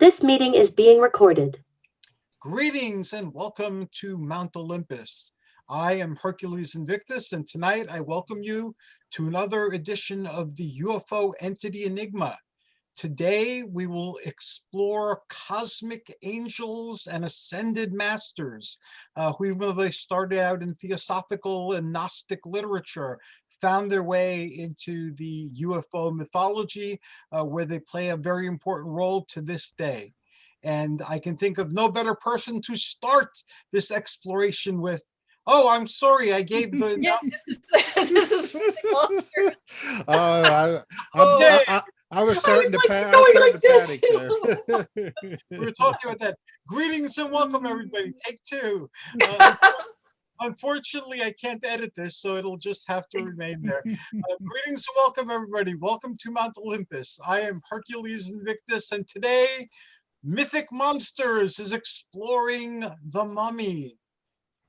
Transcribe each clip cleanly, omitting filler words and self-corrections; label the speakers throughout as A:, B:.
A: This meeting is being recorded.
B: Greetings and welcome to Mount Olympus. I am Hercules Invictus, and tonight I welcome you to another edition of the UFO Entity Enigma. Today we will explore cosmic angels and ascended masters, who, even though they started out in theosophical and Gnostic literature, found their way into the UFO mythology, where they play a very important role to this day. And I can think of no better person to start this exploration with. Oh, I'm sorry, I gave the
C: Yes, this is really awkward.
B: Okay.
D: I was starting to
C: like this,
D: panic there.
B: We were talking about that. Greetings and welcome, everybody. Take two. Unfortunately, I can't edit this, so it'll just have to remain there. Greetings and welcome, everybody. Welcome to Mount Olympus. I am Hercules Invictus, and today, Mythic Monsters is exploring the mummy.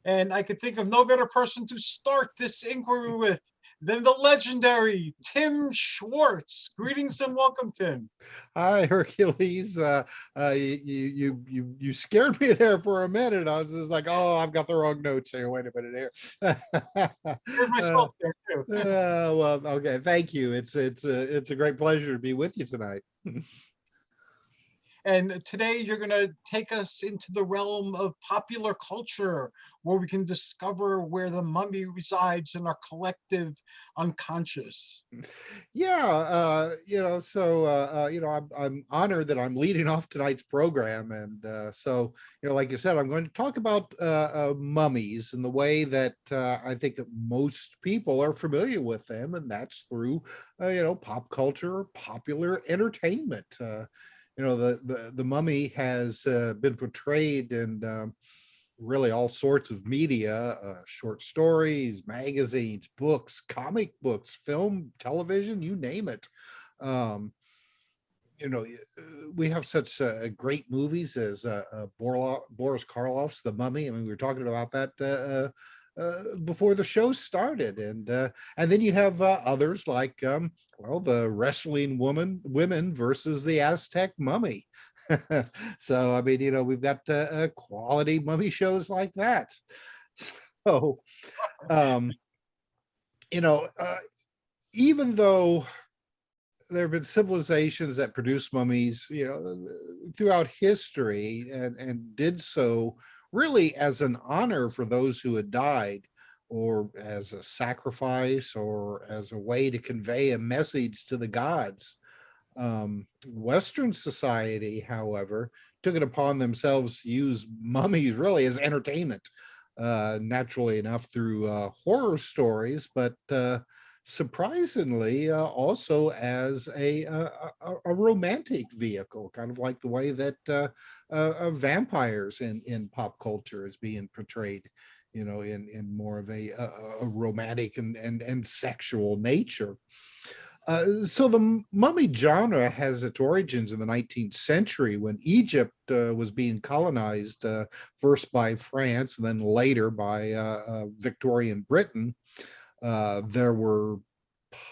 B: And I could think of no better person to start this inquiry with than the legendary Tim Schwartz. Greetings and welcome, Tim.
D: Hi, Hercules. You scared me there for a minute. I was just like, oh, I've got the wrong notes here. Wait a minute here.
B: Scared myself there too.
D: Well, okay. Thank you. It's a great pleasure to be with you tonight.
B: And today you're going to take us into the realm of popular culture, where we can discover where the mummy resides in our collective unconscious.
D: Yeah, I'm honored that I'm leading off tonight's program, and like you said, I'm going to talk about mummies in the way that I think that most people are familiar with them, and that's through pop culture, popular entertainment. The mummy has been portrayed in really all sorts of media, short stories, magazines, books, comic books, film, television, you name it. We have such great movies as Boris Karloff's The Mummy. I mean, we were talking about that before the show started, and then you have others like the wrestling women versus the Aztec mummy. So I mean, we've got quality mummy shows like that. So even though there have been civilizations that produce mummies, throughout history, and did so really as an honor for those who had died, or as a sacrifice, or as a way to convey a message to the gods. Western society, however, took it upon themselves to use mummies really as entertainment, naturally enough through horror stories, but surprisingly also as a romantic vehicle, kind of like the way that vampires in pop culture is being portrayed, in more of a romantic and sexual nature. So the mummy genre has its origins in the 19th century, when Egypt was being colonized, first by France and then later by Victorian Britain. There were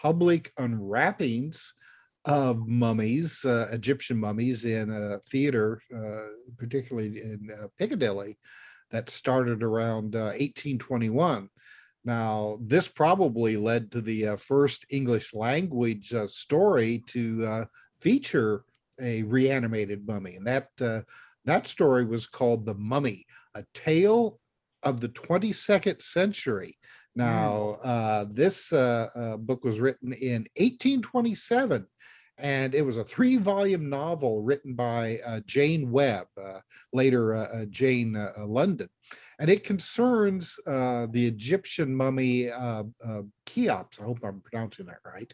D: public unwrappings of mummies, Egyptian mummies, in a theater, particularly in Piccadilly, that started around 1821. Now, this probably led to the first English language story to feature a reanimated mummy, and that story was called The Mummy, A Tale of the 22nd Century. Now, this book was written in 1827, and it was a 3-volume novel written by Jane Webb, later Jane London. And it concerns the Egyptian mummy Cheops, I hope I'm pronouncing that right,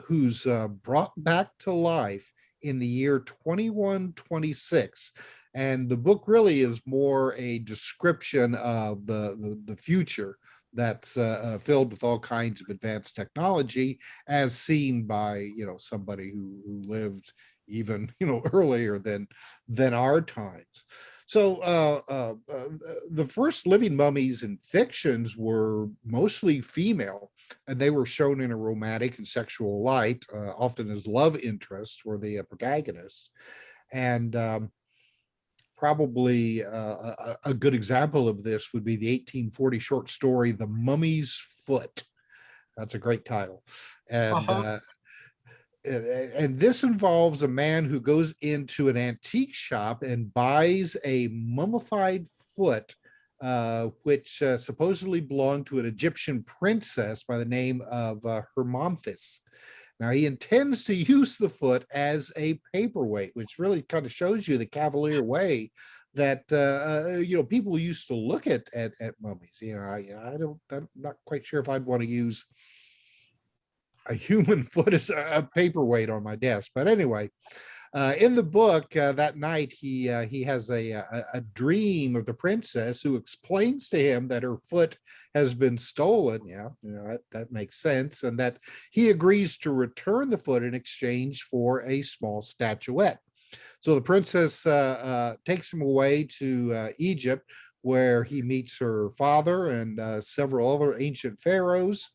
D: who's brought back to life in the year 2126. And the book really is more a description of the future that's filled with all kinds of advanced technology, as seen by somebody who lived even earlier than our times. So the first living mummies in fictions were mostly female, and they were shown in a romantic and sexual light, often as love interests for the protagonist. And probably a good example of this would be the 1840 short story, The Mummy's Foot. That's a great title. And this involves a man who goes into an antique shop and buys a mummified foot, which supposedly belonged to an Egyptian princess by the name of Hermonthis. Now, he intends to use the foot as a paperweight, which really kind of shows you the cavalier way that people used to look at mummies. I'm not quite sure if I'd want to use a human foot as a paperweight on my desk. But anyway, in the book that night, he has a dream of the princess who explains to him that her foot has been stolen. Yeah, that makes sense, and that he agrees to return the foot in exchange for a small statuette. So the princess takes him away to Egypt, where he meets her father and several other ancient pharaohs.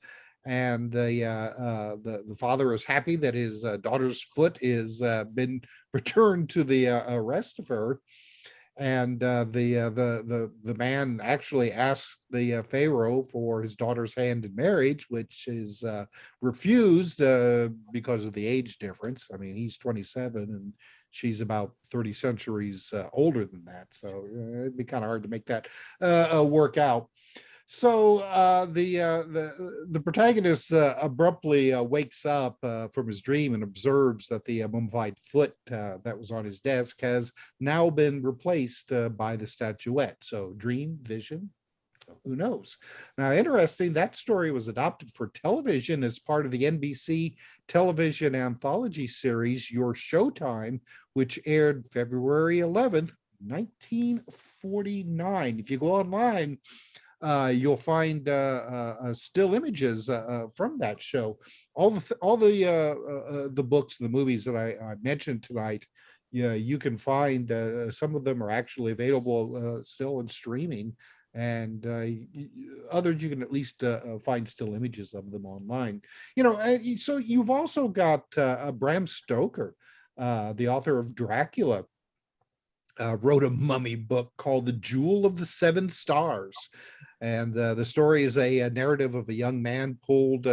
D: And the father is happy that his daughter's foot is been returned to the rest of her, and the man actually asks the pharaoh for his daughter's hand in marriage, which is refused because of the age difference. I mean, he's 27 and she's about 30 centuries older than that, so it'd be kind of hard to make that work out. So the protagonist abruptly wakes up from his dream and observes that the mummified foot that was on his desk has now been replaced by the statuette. So dream, vision, who knows? Now, interesting, that story was adopted for television as part of the NBC television anthology series, Your Showtime, which aired February 11th, 1949. If you go online, you'll find still images from that show. All the books and the movies that I mentioned tonight, you can find some of them are actually available still in streaming, and others you can at least find still images of them online. So you've also got Bram Stoker, the author of Dracula. Wrote a mummy book called The Jewel of the Seven Stars. And the story is a narrative of a young man pulled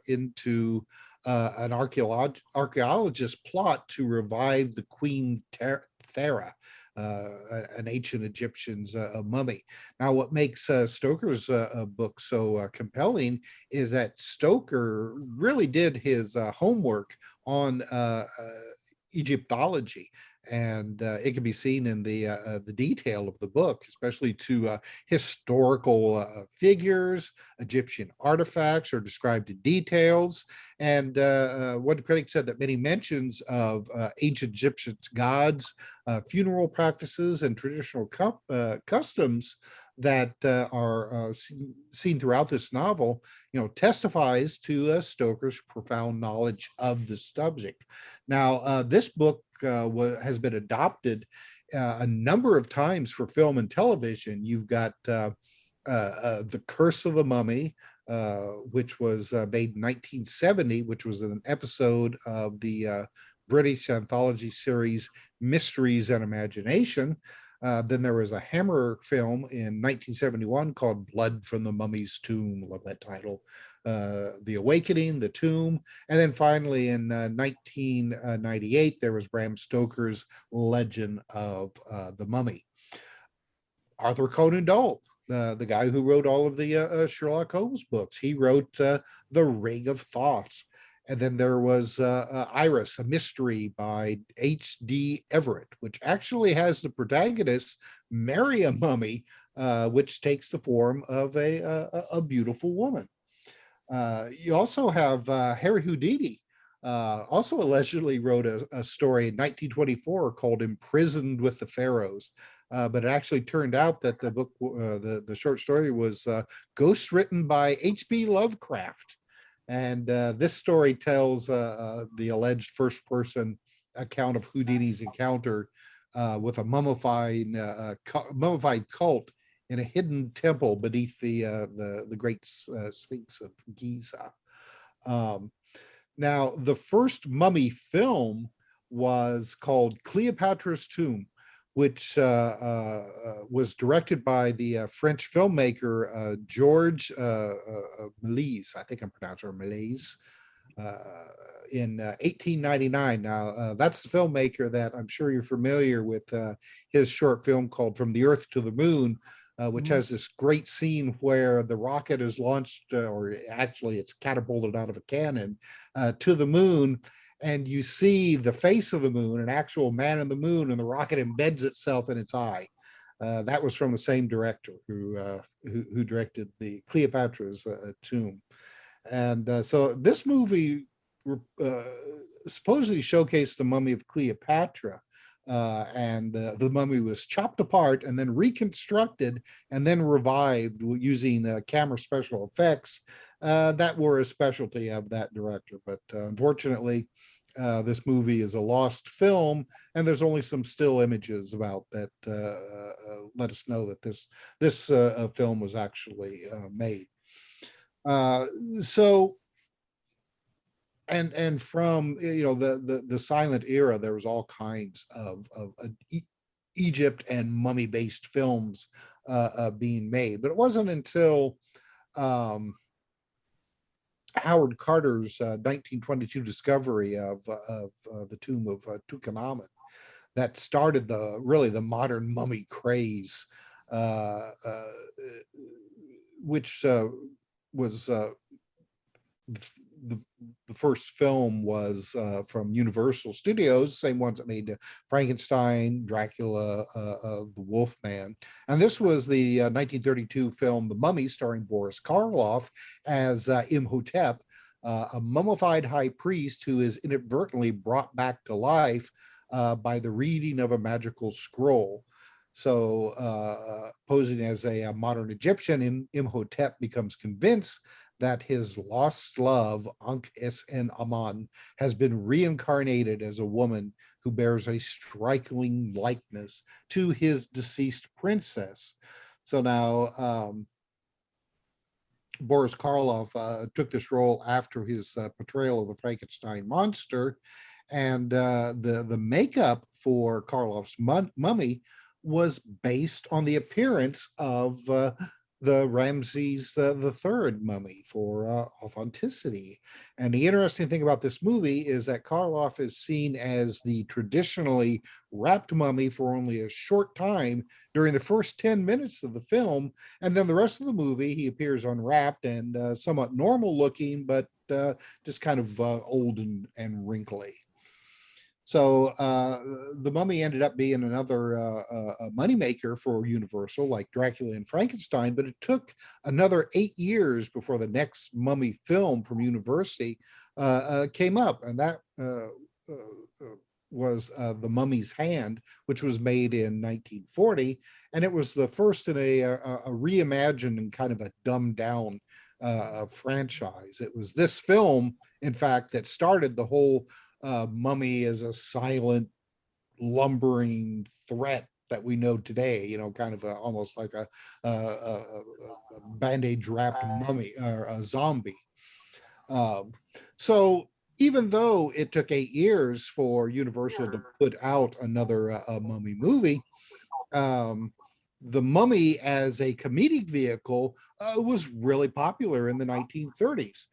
D: into an archaeologist plot to revive the Queen Thera, an ancient Egyptian's mummy. Now, what makes Stoker's book so compelling is that Stoker really did his homework on Egyptology. And it can be seen in the detail of the book, especially to historical figures. Egyptian artifacts are described in details. And one critic said that many mentions of ancient Egyptian gods, funeral practices, and traditional customs that are seen throughout this novel, testifies to Stoker's profound knowledge of the subject. Now, this book has been adopted a number of times for film and television. You've got The Curse of the Mummy, which was made in 1970, which was an episode of the British anthology series Mysteries and Imagination. Then there was a Hammer film in 1971 called Blood from the Mummy's Tomb. Love that title. The Awakening, The Tomb. And then finally in 1998, there was Bram Stoker's Legend of the Mummy. Arthur Conan Doyle, the guy who wrote all of the Sherlock Holmes books, he wrote The Ring of Thoughts. And then there was Iris, a mystery by H.D. Everett, which actually has the protagonist marry a mummy, which takes the form of a beautiful woman. You also have Harry Houdini, also allegedly wrote a story in 1924 called Imprisoned with the Pharaohs. But it actually turned out that the book, the short story was ghostwritten by H.P. Lovecraft. And this story tells the alleged first-person account of Houdini's encounter with a mummified cult in a hidden temple beneath the Great Sphinx of Giza. Now, the first mummy film was called Cleopatra's Tomb, which was directed by the French filmmaker George Méliès. I think I'm pronouncing it Méliès. In 1899. Now, that's the filmmaker that I'm sure you're familiar with his short film called From the Earth to the Moon, which has this great scene where the rocket is launched, or actually it's catapulted out of a cannon to the moon. And you see the face of the moon, an actual man in the moon, and the rocket embeds itself in its eye. That was from the same director who directed the Cleopatra's Tomb. And so this movie supposedly showcased the mummy of Cleopatra, and the mummy was chopped apart and then reconstructed and then revived using camera special effects that were a specialty of that director. But unfortunately, this movie is a lost film, and there's only some still images about that let us know that this film was actually made. So and from the silent era, there was all kinds of Egypt and mummy based films being made, but it wasn't until Howard Carter's 1922 discovery of the tomb of Tutankhamun that started the modern mummy craze, which was the first film was from Universal Studios, same ones that made Frankenstein, Dracula, the Wolfman. And this was the 1932 film The Mummy, starring Boris Karloff as Imhotep, a mummified high priest who is inadvertently brought back to life by the reading of a magical scroll. So posing as a modern Egyptian, Imhotep becomes convinced that his lost love, Ankh-es-en-Aman, has been reincarnated as a woman who bears a striking likeness to his deceased princess. So now Boris Karloff took this role after his portrayal of the Frankenstein monster, and the makeup for Karloff's mummy was based on the appearance of the Ramses the Third mummy for authenticity. And the interesting thing about this movie is that Karloff is seen as the traditionally wrapped mummy for only a short time during the first 10 minutes of the film, and then the rest of the movie he appears unwrapped and somewhat normal looking, but just kind of old and wrinkly. So the Mummy ended up being another moneymaker for Universal, like Dracula and Frankenstein, but it took another 8 years before the next Mummy film from Universal came up, and that was The Mummy's Hand, which was made in 1940, and it was the first in a reimagined and kind of a dumbed down franchise. It was this film, in fact, that started the whole mummy as a silent, lumbering threat that we know today, kind of almost like a bandage wrapped mummy or a zombie. So even though it took 8 years for Universal to put out another mummy movie, the Mummy as a comedic vehicle was really popular in the 1930s.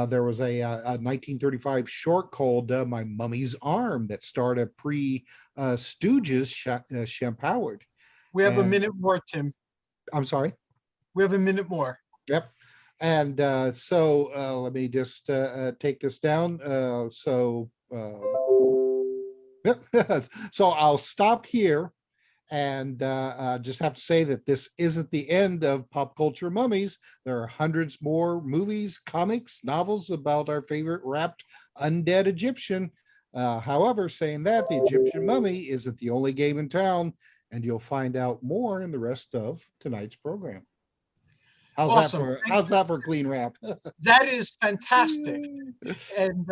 D: There was a 1935 short called My Mummy's Arm that starred a pre-Stooges Champoward.
B: We have a minute more, Tim.
D: I'm sorry?
B: We have a minute more.
D: Yep. And so let me just take this down. Yep. So I'll stop here. And just have to say that this isn't the end of pop culture mummies. There are hundreds more movies, comics, novels about our favorite wrapped undead Egyptian. However, saying that, the Egyptian mummy isn't the only game in town, and you'll find out more in the rest of tonight's program.
B: Awesome.
D: How's that for clean wrap?
B: That is fantastic. And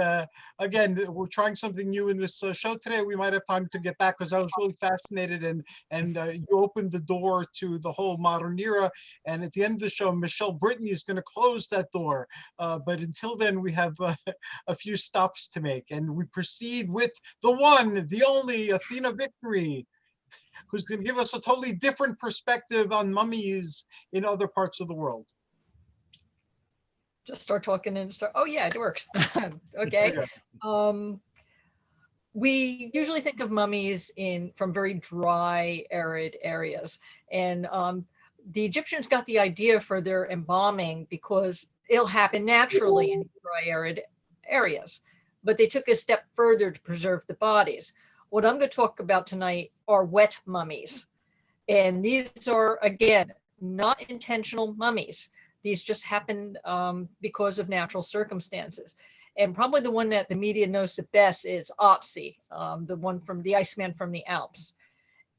B: again, we're trying something new in this show today. We might have time to get back because I was really fascinated, and you opened the door to the whole modern era. And at the end of the show, Michelle Brittany is going to close that door. But until then, we have a few stops to make, and we proceed with the one, the only Athena Victory, who's going to give us a totally different perspective on mummies in other parts of the world.
C: Just start talking and start. Oh yeah, it works. Okay. We usually think of mummies from very dry, arid areas, and the Egyptians got the idea for their embalming because it'll happen naturally in dry, arid areas, but they took a step further to preserve the bodies. What I'm going to talk about tonight are wet mummies, and these are, again, not intentional mummies. These just happened because of natural circumstances. And probably the one that the media knows the best is Otzi, the one from the Iceman from the Alps.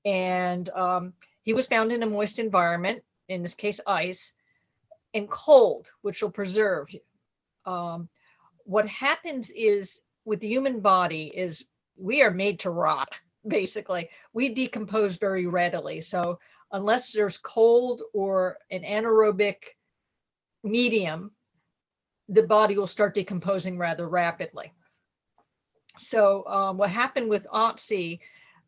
C: And he was found in a moist environment, in this case ice, and cold, which will preserve. What happens is with the human body is we are made to rot, basically. We decompose very readily. So unless there's cold or an anaerobic medium, the body will start decomposing rather rapidly. So what happened with Otzi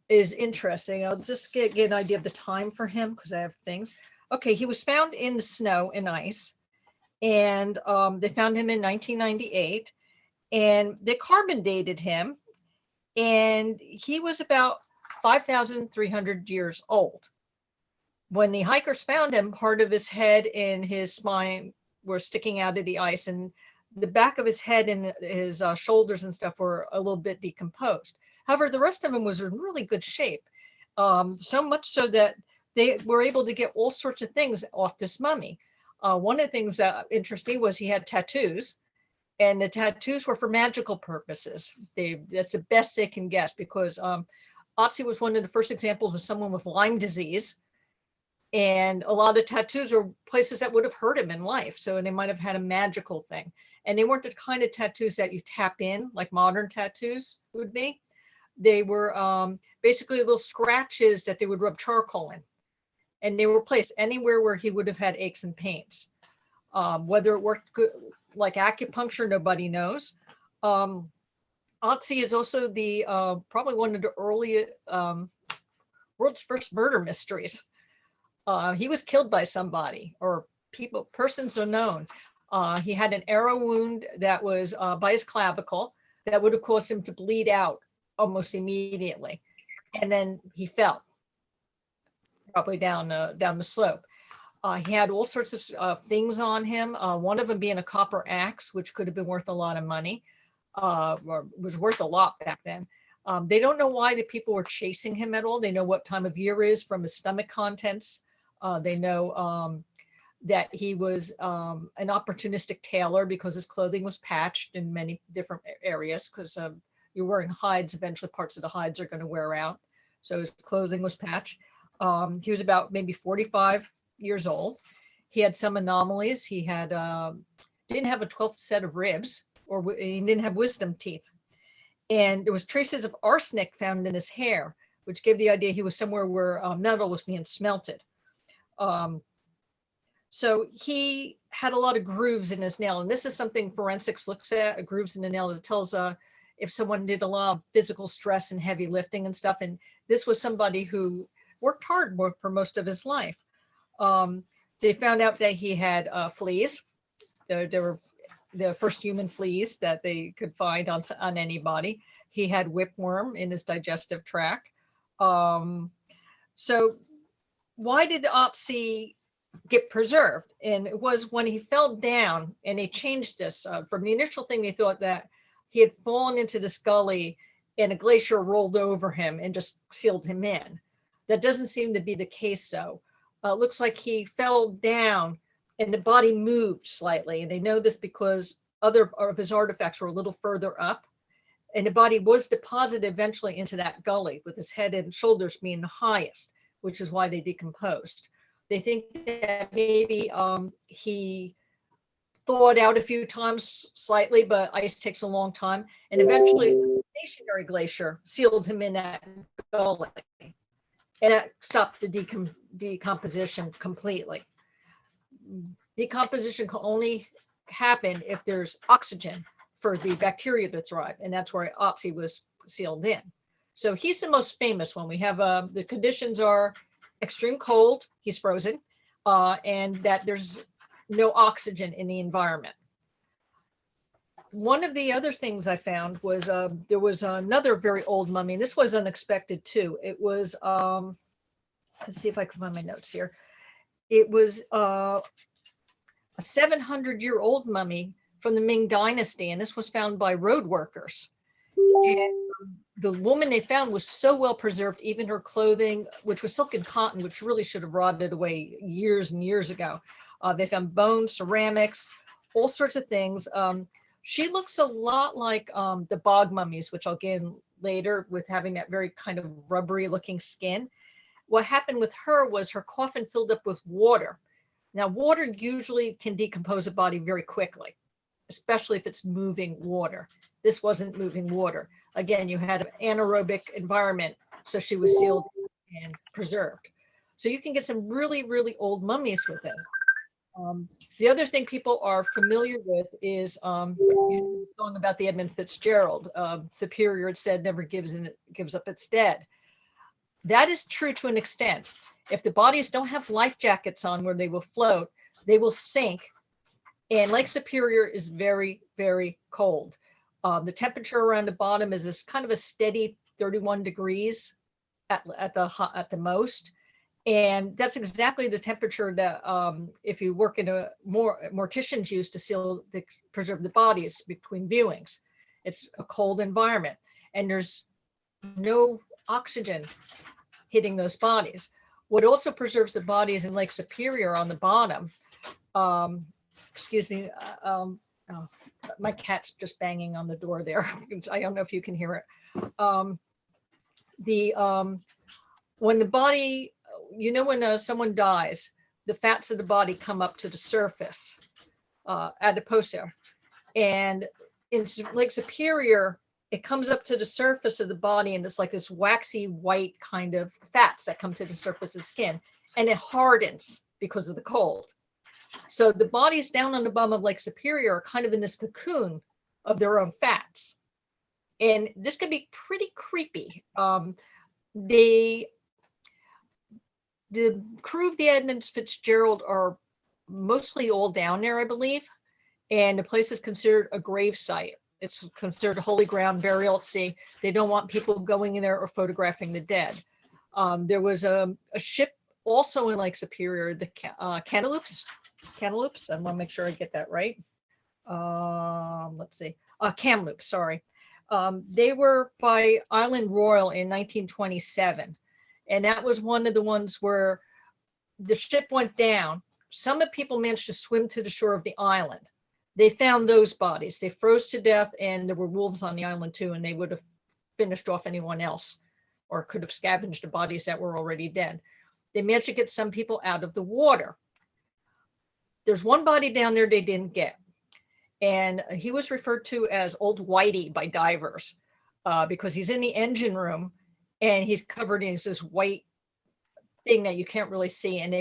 C: is interesting. I'll just get an idea of the time for him because I have things. Okay, he was found in the snow and ice, and they found him in 1998, and they carbon dated him, and he was about 5,300 years old. When the hikers found him, part of his head and his spine were sticking out of the ice, and the back of his head and his shoulders and stuff were a little bit decomposed. However, the rest of him was in really good shape, so much so that they were able to get all sorts of things off this mummy. One of the things that interested me was he had tattoos, and the tattoos were for magical purposes. That's the best they can guess, because Otzi was one of the first examples of someone with Lyme disease. And a lot of tattoos are places that would have hurt him in life. So they might have had a magical thing. And they weren't the kind of tattoos that you tap in like modern tattoos would be. They were basically little scratches that they would rub charcoal in. And they were placed anywhere where he would have had aches and pains. Whether it worked good, like acupuncture, nobody knows. Otzi is also the probably one of the early world's first murder mysteries. He was killed by somebody, or persons unknown. He had an arrow wound that was by his clavicle that would have caused him to bleed out almost immediately. And then he fell, probably down the slope. He had all sorts of things on him, one of them being a copper axe, which could have been worth a lot of money, or was worth a lot back then. They don't know why the people were chasing him at all. They know what time of year is from his stomach contents. They know that he was an opportunistic tailor because his clothing was patched in many different areas, because you're wearing hides, eventually parts of the hides are going to wear out. So his clothing was patched. He was about maybe 45 years old. He had some anomalies. He had didn't have a 12th set of ribs, or he didn't have wisdom teeth. And there was traces of arsenic found in his hair, which gave the idea he was somewhere where metal was being smelted. So he had a lot of grooves in his nail, and this is something forensics looks at, grooves in the nail. It tells if someone did a lot of physical stress and heavy lifting and stuff, and this was somebody who worked hard for most of his life. They found out that he had fleas. There were the first human fleas that they could find on anybody. He had whipworm in his digestive tract. So why did Otzi get preserved? And it was when he fell down, and they changed this. From the initial thing, they thought that he had fallen into this gully and a glacier rolled over him and just sealed him in. That doesn't seem to be the case, though. It looks like he fell down and the body moved slightly. And they know this because other of his artifacts were a little further up, and the body was deposited eventually into that gully, with his head and shoulders being the highest, which is why they decomposed. They think that maybe he thawed out a few times slightly, but ice takes a long time. And eventually, the stationary glacier sealed him in that gully. And that stopped the decomposition completely. Decomposition can only happen if there's oxygen for the bacteria to thrive. And that's where Oxy was sealed in. So he's the most famous one. We have the conditions are extreme cold, he's frozen, and that there's no oxygen in the environment. One of the other things I found was there was another very old mummy, and this was unexpected too. It was, let's see if I can find my notes here. It was a 700-year-old mummy from the Ming Dynasty, and this was found by road workers. And the woman they found was so well preserved, even her clothing, which was silk and cotton, which really should have rotted away years and years ago. They found bones, ceramics, all sorts of things. She looks a lot like the Bog Mummies, which I'll get in later, with having that very kind of rubbery looking skin. What happened with her was her coffin filled up with water. Now, water usually can decompose a body very quickly, especially if it's moving water. This wasn't moving water. Again, you had an anaerobic environment, so she was sealed and preserved. So you can get some really, really old mummies with this. The other thing people are familiar with is you know, the song about the Edmund Fitzgerald. Superior, it said, never gives up its dead. That is true to an extent. If the bodies don't have life jackets on where they will float, they will sink. And Lake Superior is very, very cold. The temperature around the bottom is this kind of a steady 31 degrees at the most. And that's exactly the temperature that if you work in a morticians use to preserve the bodies between viewings. It's a cold environment and there's no oxygen hitting those bodies. What also preserves the bodies in Lake Superior on the bottom, excuse me, oh, my cat's just banging on the door there. I don't know if you can hear it. When the body, you know, when someone dies, the fats of the body come up to the surface, adiposa. And in Lake Superior, it comes up to the surface of the body and it's like this waxy white kind of fats that come to the surface of the skin, and it hardens because of the cold. So the bodies down on the bottom of Lake Superior are kind of in this cocoon of their own fats. And this can be pretty creepy. The crew of the Edmund Fitzgerald are mostly all down there, I believe. And the place is considered a grave site. It's considered holy ground, burial at sea. They don't want people going in there or photographing the dead. There was a ship also in Lake Superior, the Kamloops. I want to make sure I get that right. Let's see, Kamloops, sorry. They were by Island Royal in 1927. And that was one of the ones where the ship went down. Some of the people managed to swim to the shore of the island. They found those bodies. They froze to death, and there were wolves on the island too, and they would have finished off anyone else or could have scavenged the bodies that were already dead. They managed to get some people out of the water. There's one body down there they didn't get. And he was referred to as Old Whitey by divers because he's in the engine room and he's covered in this white thing that you can't really see. And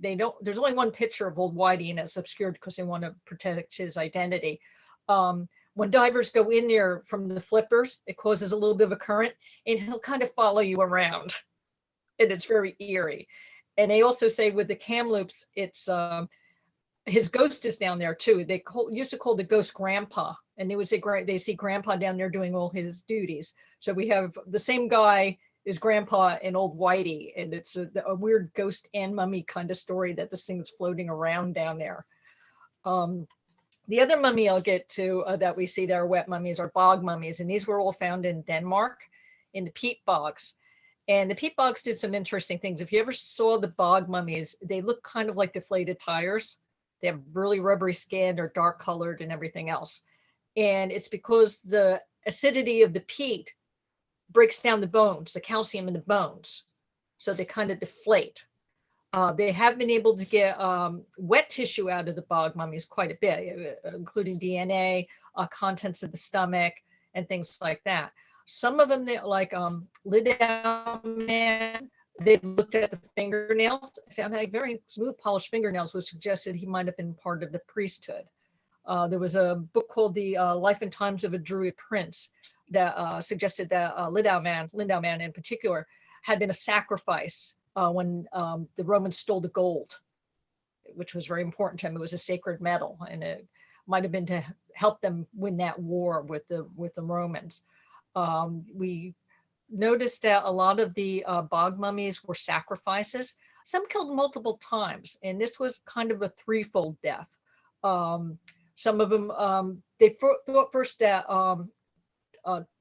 C: they don't, there's only one picture of Old Whitey and it's obscured because they want to protect his identity. When divers go in there from the flippers, it causes a little bit of a current and he'll kind of follow you around. And it's very eerie. And they also say with the Kamloops, it's his ghost is down there too. They used to call the ghost Grandpa, and they would say they see Grandpa down there doing all his duties. So we have the same guy is Grandpa and Old Whitey, and it's a weird ghost and mummy kind of story that this thing's floating around down there. The other mummy I'll get to that we see that are wet mummies are bog mummies, and these were all found in Denmark in the peat bogs. And the peat bogs did some interesting things. If you ever saw the bog mummies, they look kind of like deflated tires. They have really rubbery skin, or dark colored and everything else. And it's because the acidity of the peat breaks down the bones, the calcium in the bones. So they kind of deflate. They have been able to get wet tissue out of the bog mummies quite a bit, including DNA, contents of the stomach, and things like that. Some of them, like Lydell Man, they looked at the fingernails, found like very smooth, polished fingernails, which suggested he might have been part of the priesthood. There was a book called The Life and Times of a Druid Prince that suggested that Lydell Man in particular, had been a sacrifice when the Romans stole the gold, which was very important to him. It was a sacred metal, and it might have been to help them win that war with the Romans. We noticed that a lot of the bog mummies were sacrifices. Some killed multiple times, and this was kind of a threefold death. Some of them, they thought first that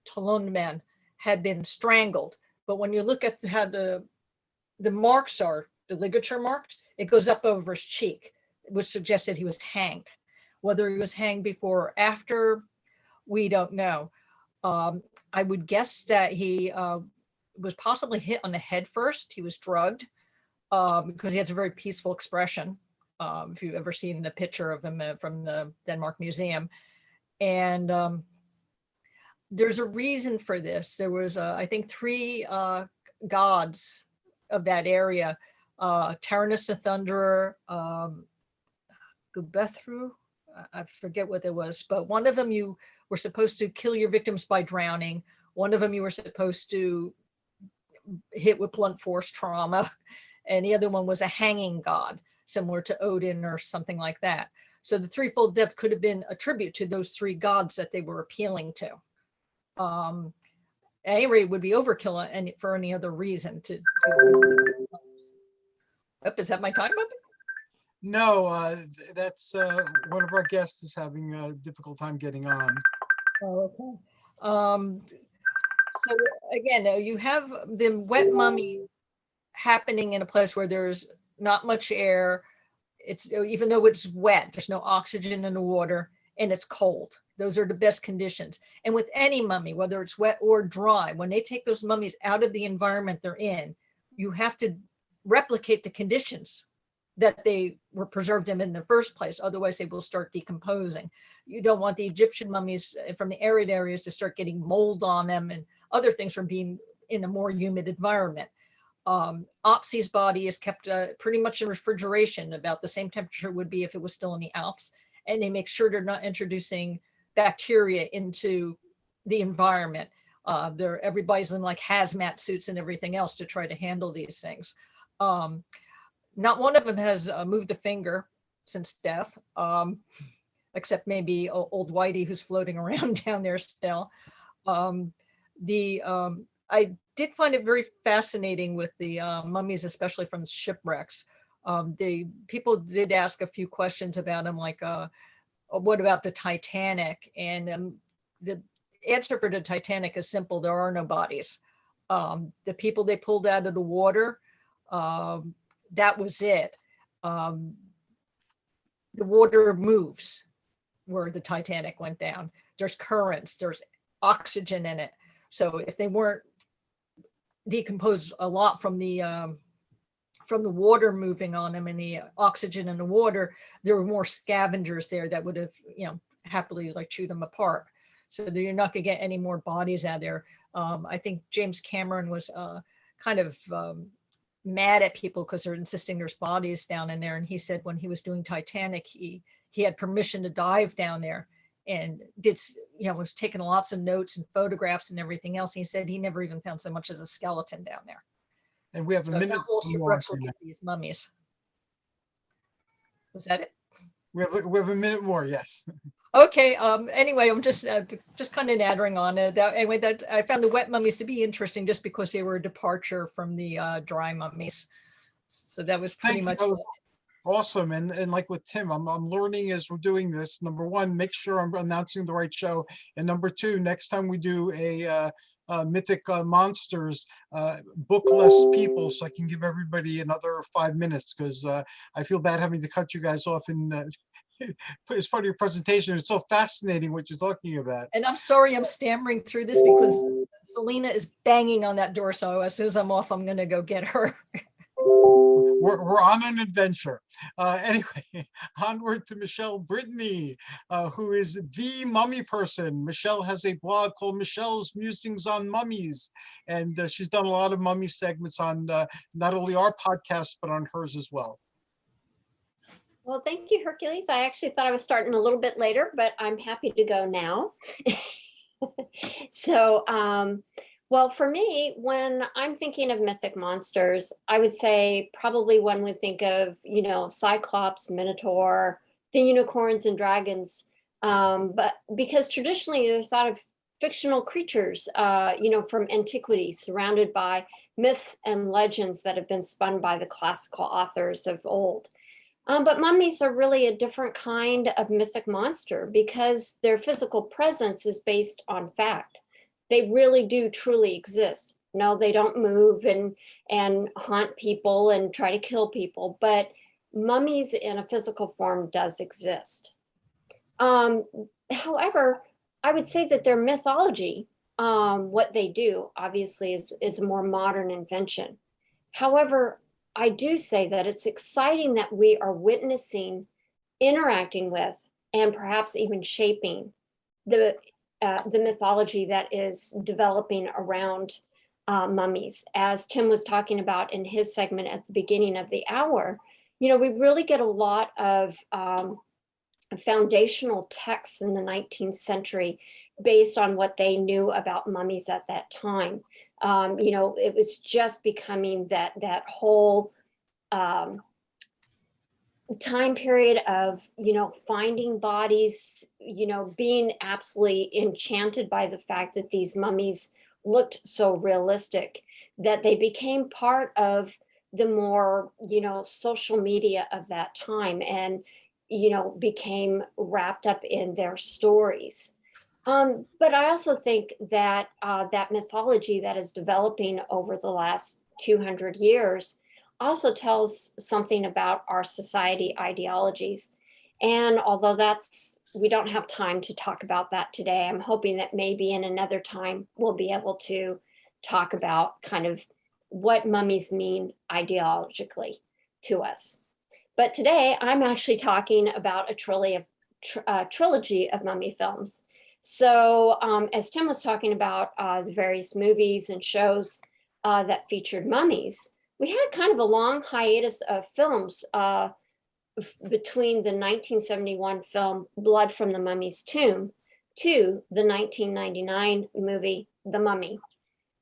C: Talon Man had been strangled, but when you look at how the marks are, the ligature marks, it goes up over his cheek, which suggests that he was hanged. Whether he was hanged before or after, we don't know. I would guess that he was possibly hit on the head first. He was drugged because he has a very peaceful expression. If you've ever seen the picture of him from the Denmark Museum. And there's a reason for this. There was, I think, 3 gods of that area, Taranis the Thunderer, Gubethru, I forget what it was, but one of them you were supposed to kill your victims by drowning. One of them you were supposed to hit with blunt force trauma. And the other one was a hanging god, similar to Odin or something like that. So the threefold death could have been a tribute to those 3 gods that they were appealing to. At any rate, it would be overkill and for any other reason to is that my time up?
B: No, that's one of our guests is having a difficult time getting on.
C: Oh, okay. So again, you have the wet mummy happening in a place where there's not much air. It's, even though it's wet, there's no oxygen in the water, and it's cold. Those are the best conditions. And with any mummy, whether it's wet or dry, when they take those mummies out of the environment they're in, you have to replicate the conditions that they were preserved in the first place. Otherwise, they will start decomposing. You don't want the Egyptian mummies from the arid areas to start getting mold on them and other things from being in a more humid environment. Opsi's body is kept pretty much in refrigeration, about the same temperature it would be if it was still in the Alps. And they make sure they're not introducing bacteria into the environment. Everybody's in like hazmat suits and everything else to try to handle these things. Not one of them has moved a finger since death, except maybe old Whitey, who's floating around down there still. I did find it very fascinating with the mummies, especially from shipwrecks. The people did ask a few questions about them, like, what about the Titanic? And the answer for the Titanic is simple: there are no bodies. The people they pulled out of the water, that was it. The water moves where the Titanic went down. There's currents, there's oxygen in it. So if they weren't decomposed a lot from the water moving on them and the oxygen in the water, there were more scavengers there that would have, happily like chewed them apart. So you're not gonna get any more bodies out there. I think James Cameron was kind of mad at people because they're insisting there's bodies down in there. And he said when he was doing Titanic, he had permission to dive down there and was taking lots of notes and photographs and everything else. He said he never even found so much as a skeleton down there.
B: And we have a minute more.
C: These mummies. Was that it?
B: We have a minute more. Yes.
C: Okay. Anyway, I'm just kind of nattering on it. Anyway, that I found the wet mummies to be interesting just because they were a departure from the dry mummies. So that was pretty much it.
B: Awesome. And like with Tim, I'm learning as we're doing this. Number one, make sure I'm announcing the right show. And number two, next time we do a Mythic Monsters, book less people so I can give everybody another 5 minutes, because I feel bad having to cut you guys off in as part of your presentation. It's so fascinating what you're talking about.
C: And I'm sorry I'm stammering through this because Selena is banging on that door. So as soon as I'm off, I'm going to go get her.
B: we're on an adventure. Anyway, onward to Michelle Brittany, who is the mummy person. Michelle has a blog called Michelle's Musings on Mummies, and she's done a lot of mummy segments on not only our podcast, but on hers as well.
E: Well, thank you, Hercules. I actually thought I was starting a little bit later, but I'm happy to go now. So, well, for me, when I'm thinking of mythic monsters, I would say probably one would think of, Cyclops, Minotaur, the unicorns and dragons. But because traditionally they're thought of fictional creatures, from antiquity, surrounded by myth and legends that have been spun by the classical authors of old. But mummies are really a different kind of mythic monster because their physical presence is based on fact. They really do truly exist. No, they don't move and haunt people and try to kill people, but mummies in a physical form does exist. However, I would say that their mythology, what they do, obviously is a more modern invention. However, I do say that it's exciting that we are witnessing, interacting with, and perhaps even shaping the mythology that is developing around mummies. As Tim was talking about in his segment at the beginning of the hour, we really get a lot of foundational texts in the 19th century based on what they knew about mummies at that time. It was just becoming that whole time period of, finding bodies, being absolutely enchanted by the fact that these mummies looked so realistic that they became part of the more, social media of that time and, became wrapped up in their stories. But I also think that that mythology that is developing over the last 200 years also tells something about our society ideologies. And although we don't have time to talk about that today, I'm hoping that maybe in another time we'll be able to talk about kind of what mummies mean ideologically to us. But today I'm actually talking about a trilogy of mummy films. So as Tim was talking about the various movies and shows that featured mummies, we had kind of a long hiatus of films between the 1971 film Blood from the Mummy's Tomb to the 1999 movie The Mummy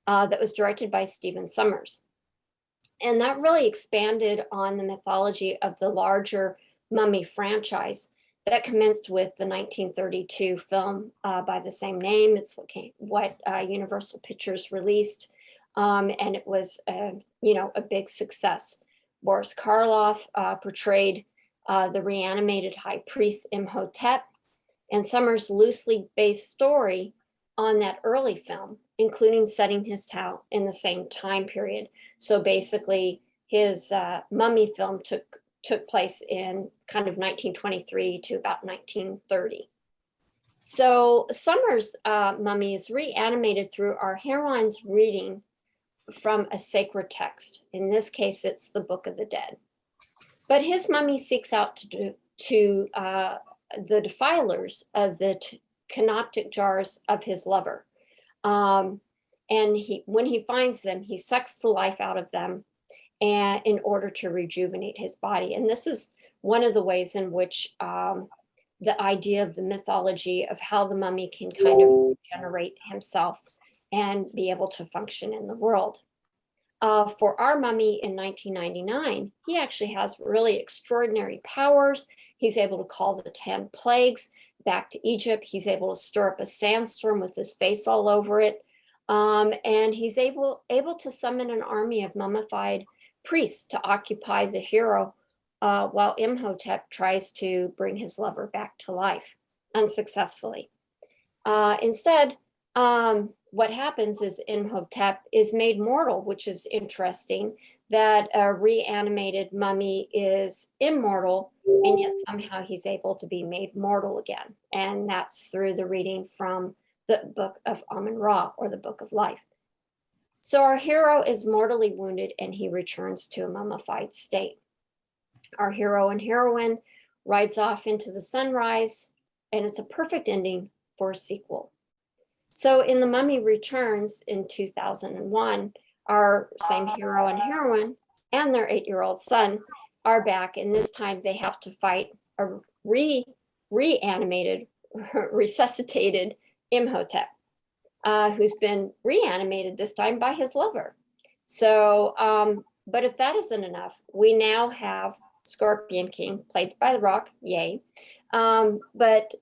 E: that was directed by Stephen Sommers. And that really expanded on the mythology of the larger mummy franchise that commenced with the 1932 film by the same name. It's what Universal Pictures released, and it was a big success. Boris Karloff portrayed the reanimated high priest Imhotep, and Sommers' loosely based story on that early film, including setting his tale in the same time period. So basically, his mummy film took place in kind of 1923 to about 1930. So Sommers' mummy is reanimated through our heroine's reading from a sacred text. In this case, it's the Book of the Dead. But his mummy seeks out to the defilers of the canoptic jars of his lover. And when he finds them, he sucks the life out of them and in order to rejuvenate his body. And this is one of the ways in which the idea of the mythology of how the mummy can kind of regenerate himself and be able to function in the world. For our mummy in 1999, he actually has really extraordinary powers. He's able to call the 10 plagues back to Egypt. He's able to stir up a sandstorm with his face all over it. And he's able to summon an army of mummified priests to occupy the hero while Imhotep tries to bring his lover back to life unsuccessfully. Instead, what happens is Imhotep is made mortal, which is interesting, that a reanimated mummy is immortal, and yet somehow he's able to be made mortal again. And that's through the reading from the Book of Amun-Ra, or the Book of Life. So our hero is mortally wounded and he returns to a mummified state. Our hero and heroine rides off into the sunrise, and it's a perfect ending for a sequel. So in The Mummy Returns in 2001, our same hero and heroine and their 8-year-old son are back, and this time they have to fight a reanimated, resuscitated Imhotep, who's been reanimated this time by his lover. So, but if that isn't enough, we now have Scorpion King, played by The Rock, yay. But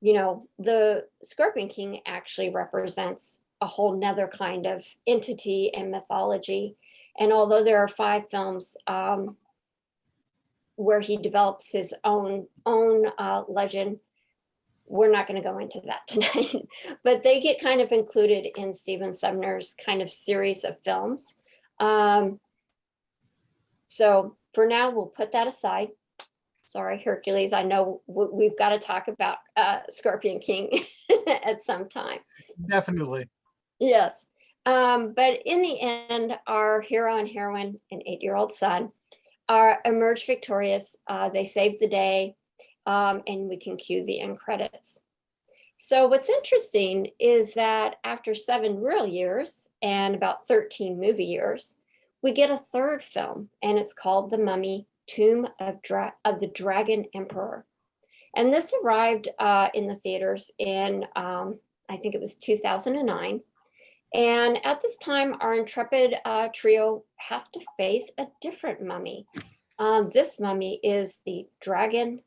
E: you know, the Scorpion King actually represents a whole nother kind of entity and mythology. And although there are 5 films where he develops his own legend, we're not going to go into that tonight. But they get kind of included in Stephen Sumner's kind of series of films. So for now, we'll put that aside. Sorry, Hercules, I know we've got to talk about Scorpion King at some time.
B: Definitely.
E: Yes. But in the end, our hero and heroine and 8-year-old son emerge victorious. They save the day, and we can cue the end credits. So what's interesting is that after 7 real years and about 13 movie years, we get a 3rd film, and it's called The Mummy: Tomb of the Dragon Emperor. And this arrived in the theaters in, I think it was 2009. And at this time, our intrepid trio have to face a different mummy. This mummy is the Dragon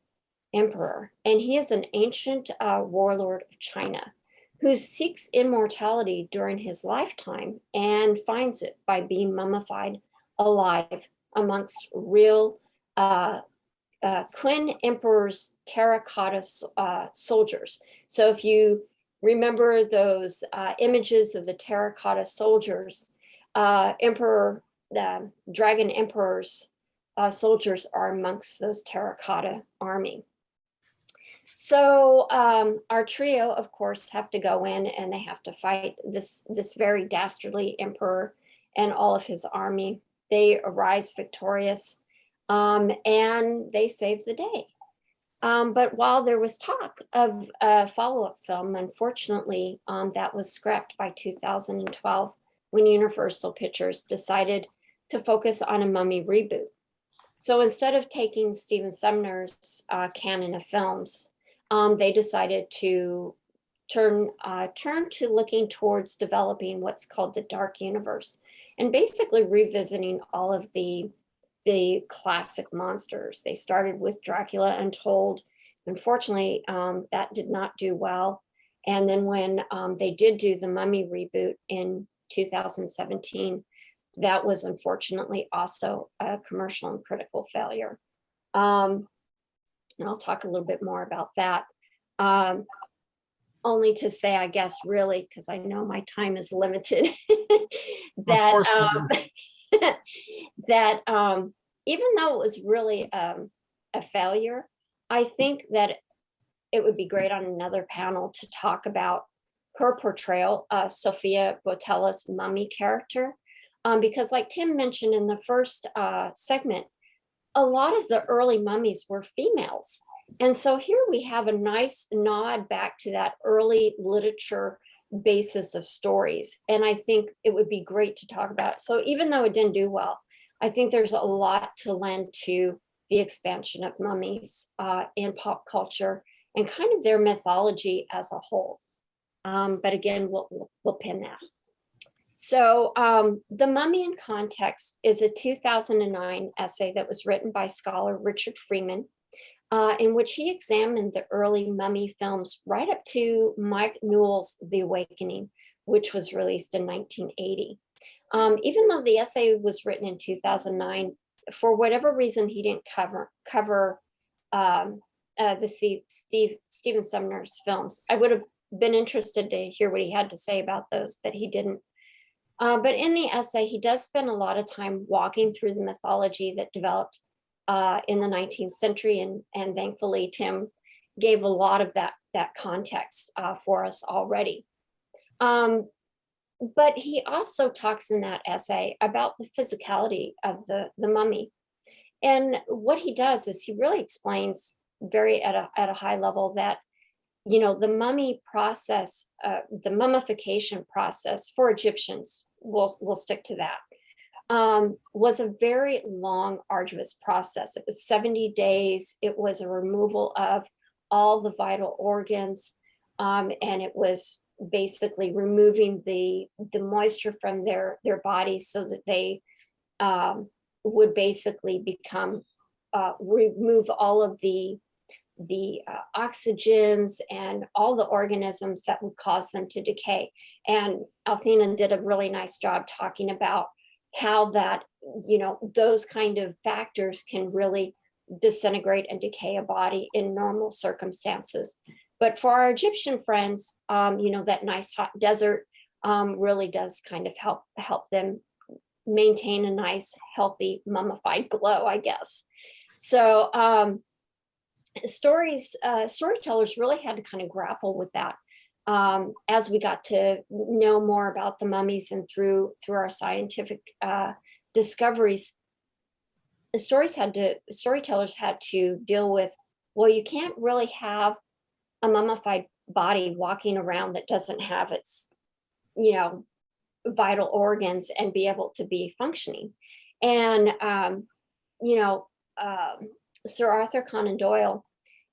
E: Emperor, and he is an ancient warlord of China who seeks immortality during his lifetime and finds it by being mummified alive amongst real Qin Emperor's terracotta soldiers. So if you remember those images of the terracotta soldiers, the Dragon Emperor's soldiers are amongst those terracotta army. So our trio, of course, have to go in and they have to fight this very dastardly emperor and all of his army. They arise victorious, and they save the day. But while there was talk of a follow-up film, unfortunately, that was scrapped by 2012 when Universal Pictures decided to focus on a mummy reboot. So instead of taking Stephen Sumner's canon of films, they decided to turn to looking towards developing what's called the Dark Universe, and basically revisiting all of the classic monsters. They started with Dracula Untold. Unfortunately, that did not do well. And then when they did do the Mummy reboot in 2017, that was unfortunately also a commercial and critical failure. And I'll talk a little bit more about that. Only to say, I guess, really, because I know my time is limited, that that even though it was really a failure, I think that it would be great on another panel to talk about her portrayal, Sofia Boutella's mummy character, because like Tim mentioned in the first segment, a lot of the early mummies were females. And so here we have a nice nod back to that early literature basis of stories. And I think it would be great to talk about. So even though it didn't do well, I think there's a lot to lend to the expansion of mummies in pop culture and kind of their mythology as a whole. But again, we'll pin that. So The Mummy in Context is a 2009 essay that was written by scholar Richard Freeman, in which he examined the early mummy films right up to Mike Newell's The Awakening, which was released in 1980. Even though the essay was written in 2009, for whatever reason, he didn't cover Stephen Sumner's films. I would have been interested to hear what he had to say about those, but he didn't. But in the essay, he does spend a lot of time walking through the mythology that developed in the 19th century. And thankfully, Tim gave a lot of that context for us already. But he also talks in that essay about the physicality of the mummy. And what he does is he really explains very at a high level that, you know, the mummy process, the mummification process for Egyptians, we'll stick to that, was a very long, arduous process. It was 70 days. It was a removal of all the vital organs, and it was basically removing the moisture from their bodies so that they would basically become remove all of the oxygens and all the organisms that would cause them to decay. And Althena did a really nice job talking about how that, you know, those kind of factors can really disintegrate and decay a body in normal circumstances. But for our Egyptian friends, you know, that nice hot desert really does kind of help them maintain a nice, healthy, mummified glow, I guess. So storytellers really had to kind of grapple with that as we got to know more about the mummies and through our scientific discoveries. Storytellers had to deal with, well, you can't really have a mummified body walking around that doesn't have its, you know, vital organs and be able to be functioning. And you know, Sir Arthur Conan Doyle,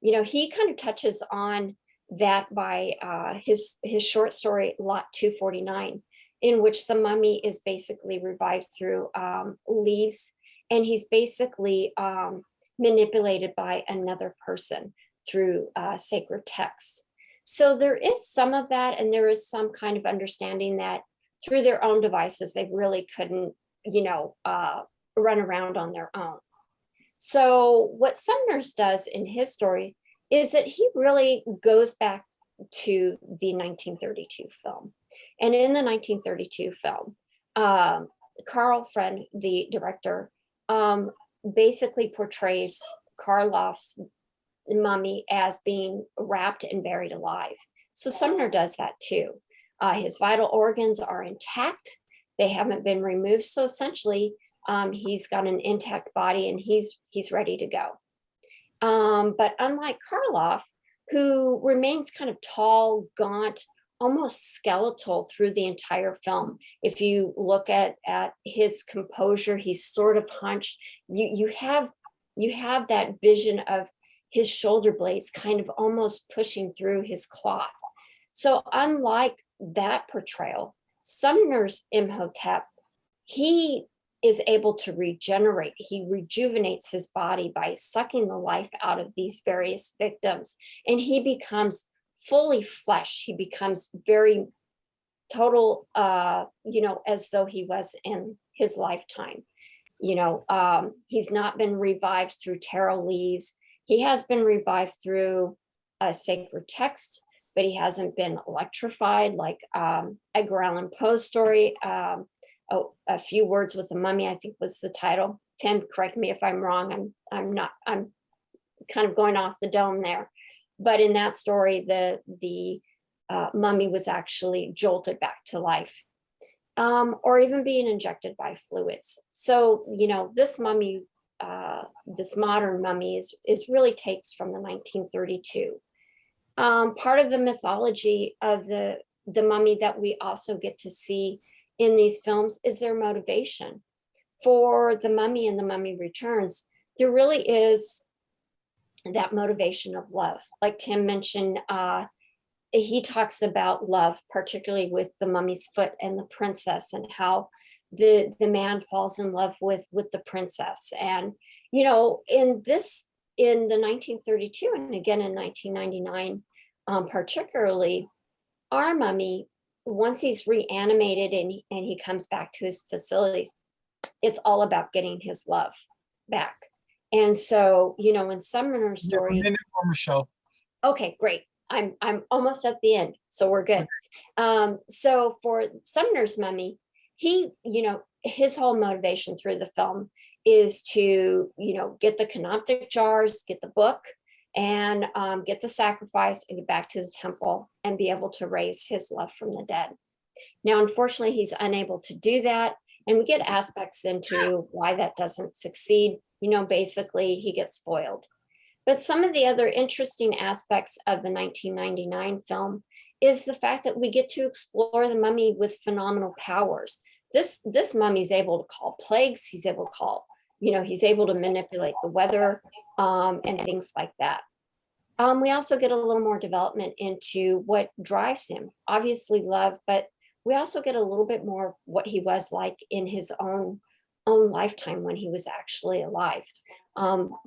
E: you know, he kind of touches on that by his short story Lot 249, in which the mummy is basically revived through leaves, and he's basically manipulated by another person through sacred texts. So there is some of that, and there is some kind of understanding that through their own devices, they really couldn't, you know, run around on their own. So what Sumner's does in his story is that he really goes back to the 1932 film. And in the 1932 film, Karl Friend, the director, basically portrays Karloff's mummy as being wrapped and buried alive. So Sumner does that too. His vital organs are intact. They haven't been removed. So essentially, he's got an intact body and he's ready to go. But unlike Karloff, who remains kind of tall, gaunt, almost skeletal through the entire film. If you look at his composure, he's sort of hunched. You have that vision of his shoulder blades kind of almost pushing through his cloth. So unlike that portrayal, Sumner's Imhotep, he is able to regenerate. He rejuvenates his body by sucking the life out of these various victims, and he becomes fully flesh. He becomes very total, you know, as though he was in his lifetime. You know, he's not been revived through taro leaves. He has been revived through a sacred text, but he hasn't been electrified like Edgar Allan Poe's story. A Few Words with a Mummy, I think was the title. Tim, correct me if I'm wrong. I'm kind of going off the dome there. But in that story, the mummy was actually jolted back to life, or even being injected by fluids. So, you know, this mummy, this modern mummy is really takes from the 1932. Part of the mythology of the mummy that we also get to see in these films is their motivation. For the Mummy and the Mummy Returns, there really is that motivation of love. Like Tim mentioned, he talks about love, particularly with the mummy's foot and the princess, and how the man falls in love with the princess. And, you know, in the 1932 and again in 1999, particularly, our mummy, once he's reanimated and he comes back to his facilities, it's all about getting his love back. And so, you know, in Sumner's story,
B: Michelle.
E: Okay, great. I'm almost at the end, so we're good. So for Sumner's mummy, he, you know, his whole motivation through the film is to, you know, get the canoptic jars, get the book, and get the sacrifice and get back to the temple and be able to raise his love from the dead. Now, unfortunately, he's unable to do that. And we get aspects into why that doesn't succeed. You know, basically, he gets foiled. But some of the other interesting aspects of the 1999 film is the fact that we get to explore the mummy with phenomenal powers. This mummy is able to call plagues. He's able to call, you know, he's able to manipulate the weather and things like that. We also get a little more development into what drives him. Obviously love, but we also get a little bit more of what he was like in his own lifetime when he was actually alive.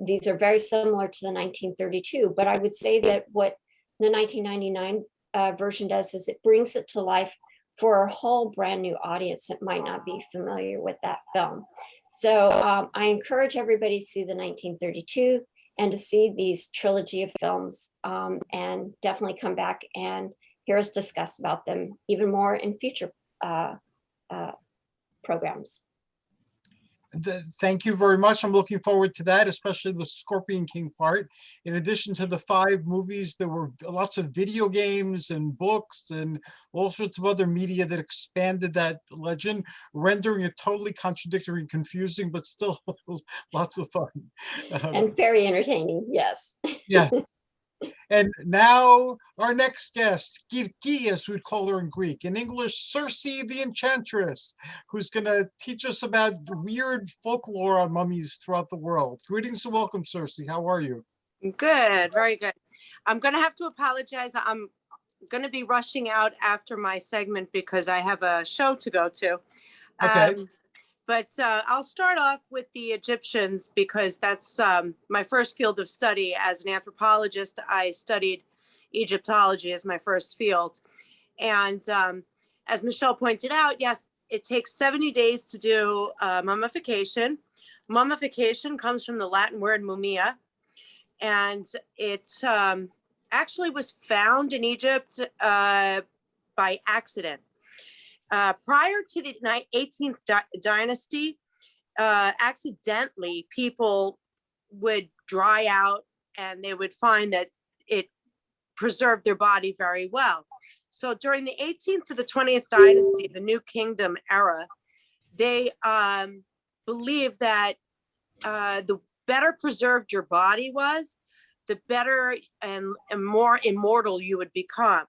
E: These are very similar to the 1932, but I would say that what the 1999 version does is it brings it to life for a whole brand new audience that might not be familiar with that film. So I encourage everybody to see the 1932 and to see these trilogy of films and definitely come back and hear us discuss about them even more in future programs.
B: Thank you very much. I'm looking forward to that, especially the Scorpion King part. In addition to the 5 movies, there were lots of video games and books and all sorts of other media that expanded that legend, rendering it totally contradictory and confusing, but still lots of fun.
E: And very entertaining, yes.
B: Yeah. And now our next guest, Kirki, as we'd call her in Greek. In English, Circe the Enchantress, who's going to teach us about weird folklore on mummies throughout the world. Greetings and welcome, Circe. How are you?
F: Good, very good. I'm going to have to apologize. I'm going to be rushing out after my segment because I have a show to go to.
B: Okay.
F: But I'll start off with the Egyptians because that's my first field of study. As an anthropologist, I studied Egyptology as my first field. And as Michelle pointed out, yes, it takes 70 days to do mummification. Mummification comes from the Latin word mumia. And it actually was found in Egypt by accident. Prior to the 18th dynasty, accidentally people would dry out and they would find that it preserved their body very well. So during the 18th to the 20th dynasty, the New Kingdom era, they believed that the better preserved your body was, the better and more immortal you would become.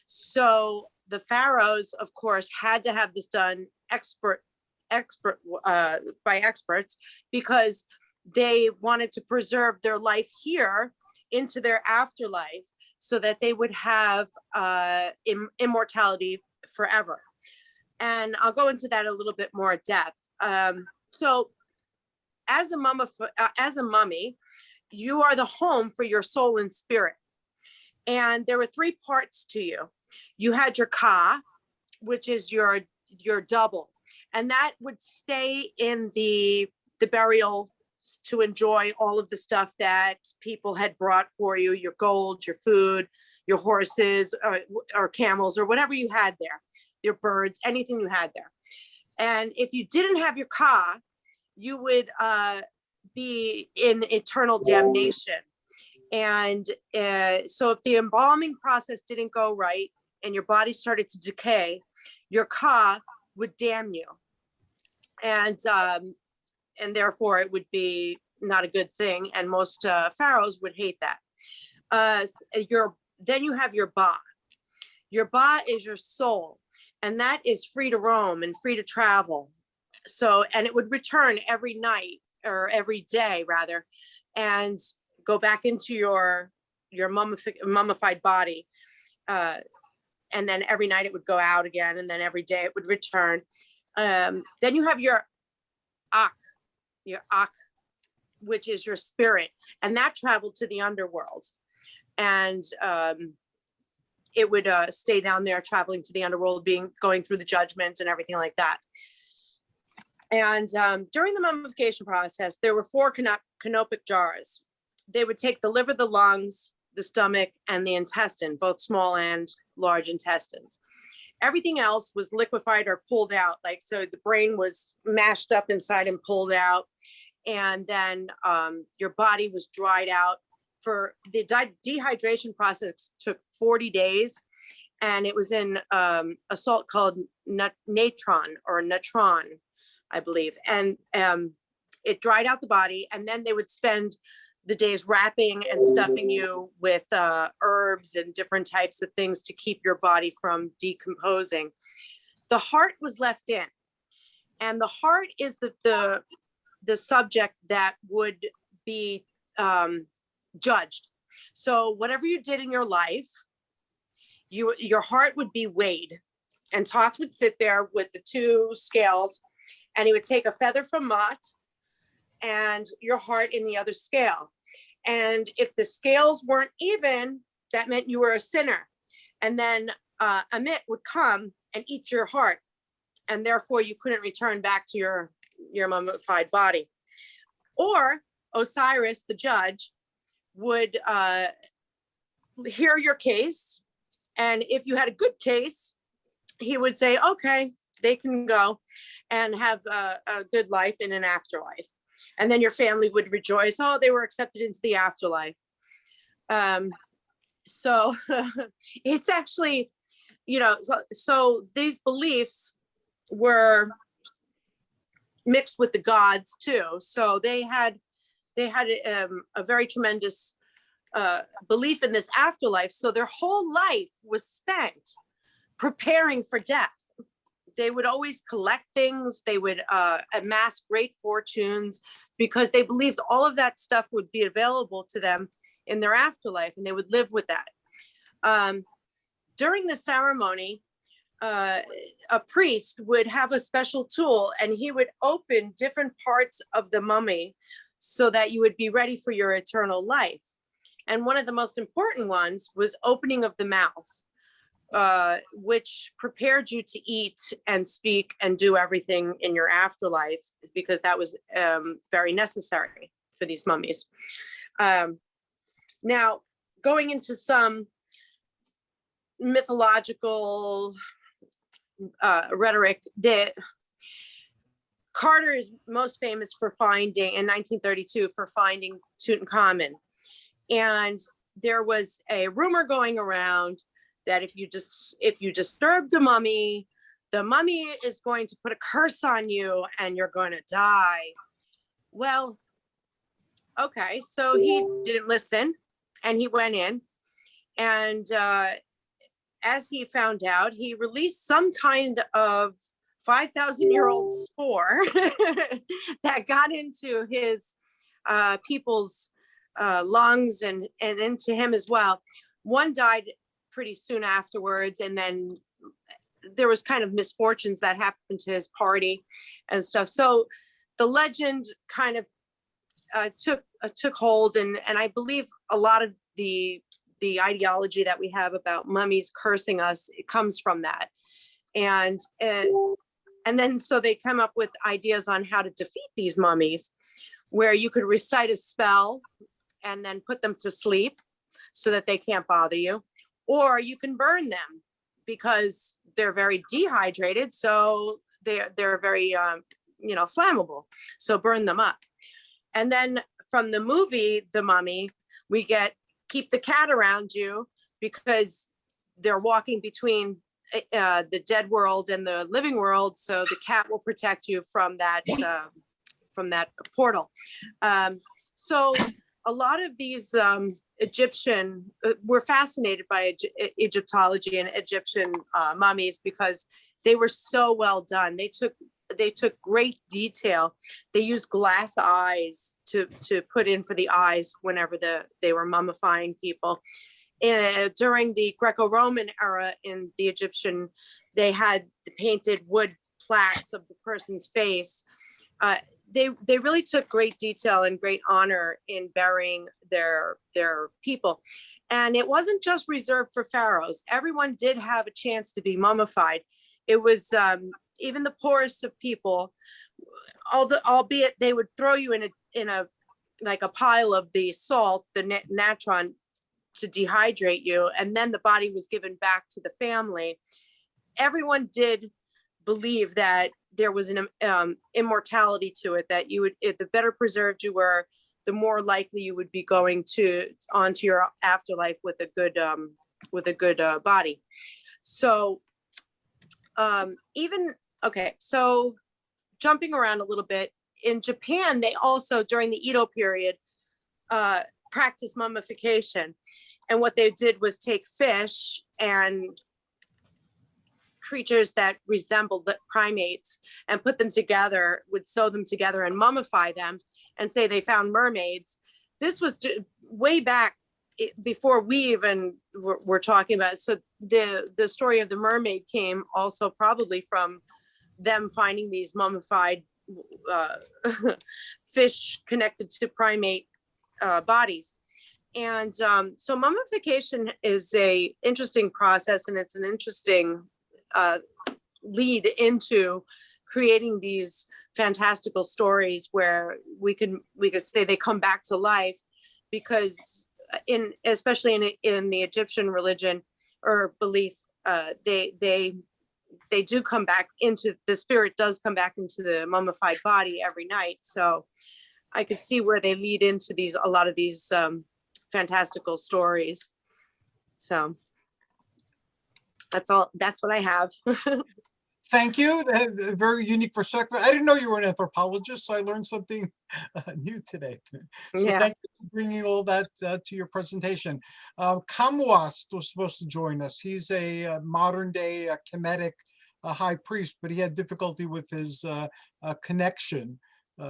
F: So the pharaohs, of course, had to have this done by experts because they wanted to preserve their life here into their afterlife so that they would have immortality forever. And I'll go into that a little bit more depth. So as a mummy, you are the home for your soul and spirit. And there were 3 parts to you. You had your ka, which is your double, and that would stay in the burial to enjoy all of the stuff that people had brought for you, your gold, your food, your horses, or camels, or whatever you had there, your birds, anything you had there. And if you didn't have your ka, you would be in eternal damnation. And so if the embalming process didn't go right and your body started to decay, your ka would damn you. And therefore it would be not a good thing. And most pharaohs would hate that. Then you have your ba. Your ba is your soul, and that is free to roam and free to travel. So, and it would return every night or every day rather, and go back into your mummified body. And then every night it would go out again, and then every day it would return. Then you have your ak, which is your spirit, and that traveled to the underworld. And it would stay down there traveling to the underworld, going through the judgment and everything like that. And during the mummification process, there were 4 canopic jars. They would take the liver, the lungs, the stomach, and the intestine, both small and large intestines. Everything else was liquefied or pulled out. Like, so the brain was mashed up inside and pulled out. And then your body was dried out. For the dehydration process took 40 days. and it was in a salt called natron, I believe. And it dried out the body, and then they would spend the days wrapping and stuffing you with herbs and different types of things to keep your body from decomposing. The heart was left in, and the heart is the subject that would be judged. So whatever you did in your life, your heart would be weighed, and Thoth would sit there with the two scales, and he would take a feather from Mot and your heart in the other scale. And if the scales weren't even, that meant you were a sinner. And then Amit would come and eat your heart, and therefore you couldn't return back to your mummified body. Or Osiris, the judge, would hear your case, and if you had a good case, he would say, okay, they can go and have a good life in an afterlife. And then your family would rejoice, oh, they were accepted into the afterlife. So it's actually, so these beliefs were mixed with the gods too. So they had a very tremendous belief in this afterlife. So their whole life was spent preparing for death. They would always collect things. They would amass great fortunes because they believed all of that stuff would be available to them in their afterlife, and they would live with that. During the ceremony, a priest would have a special tool, and he would open different parts of the mummy so that you would be ready for your eternal life. And one of the most important ones was opening of the mouth, which prepared you to eat and speak and do everything in your afterlife, because that was very necessary for these mummies. Now, going into some mythological rhetoric, Carter is most famous for finding, in 1932, for finding Tutankhamun. And there was a rumor going around that if you disturbed a mummy, the mummy is going to put a curse on you and you're going to die. Well, okay, so he didn't listen, and he went in, and as he found out, he released some kind of 5,000-year-old spore that got into his people's lungs and into him as well. One died pretty soon afterwards, and then there was kind of misfortunes that happened to his party and stuff. So the legend kind of took hold, and I believe a lot of the ideology that we have about mummies cursing us, it comes from that. And then so they come up with ideas on how to defeat these mummies, where you could recite a spell and then put them to sleep so that they can't bother you, or you can burn them because they're very dehydrated, so they're very flammable, so burn them up. And then from the movie The Mummy, we get keep the cat around you, because they're walking between the dead world and the living world, so the cat will protect you from that portal. So a lot of these Egyptian were fascinated by Egyptology and Egyptian mummies because they were so well done. They took great detail. They used glass eyes to put in for the eyes whenever they were mummifying people. During the Greco-Roman era in the Egyptian, they had the painted wood plaques of the person's face. They really took great detail and great honor in burying their people. And it wasn't just reserved for pharaohs. Everyone did have a chance to be mummified. It was even the poorest of people, albeit they would throw you in a like a pile of the salt, the natron, to dehydrate you, and then the body was given back to the family. Everyone did believe that there was an immortality to it, that you would, the better preserved you were, the more likely you would be going onto your afterlife with a good body. So okay, so jumping around a little bit, in Japan, they also, during the Edo period, practiced mummification. And what they did was take fish and creatures that resembled the primates and put them together, would sew them together and mummify them and say they found mermaids. This was way back before we even were talking about it. So the story of the mermaid came also probably from them finding these mummified fish connected to primate bodies. And so mummification is a interesting process, and it's an interesting lead into creating these fantastical stories where we could say they come back to life, because especially in the Egyptian religion or belief, they do come back into, the spirit does come back into the mummified body every night. So I could see where they lead into a lot of these fantastical stories. So that's what I have.
B: Thank you. A very unique perspective. I didn't know you were an anthropologist, so I learned something new today. So
F: Yeah.
B: thank you for bringing all that to your presentation. Kamwast was supposed to join us. He's a modern day Kemetic high priest, but he had difficulty with his connection.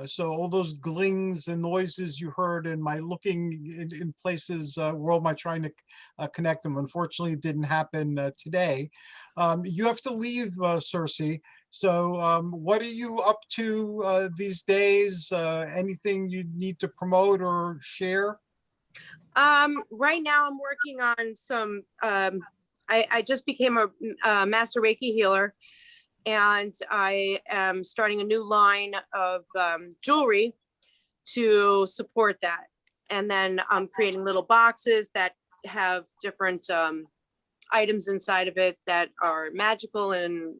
B: So all those glings and noises you heard in my looking in places were all my trying to connect them. Unfortunately, it didn't happen today. You have to leave, Cersei. So what are you up to these days? Anything you need to promote or share?
F: Right now I'm working on some, I just became a master Reiki healer, and I am starting a new line of jewelry to support that. And then I'm creating little boxes that have different items inside of it that are magical and,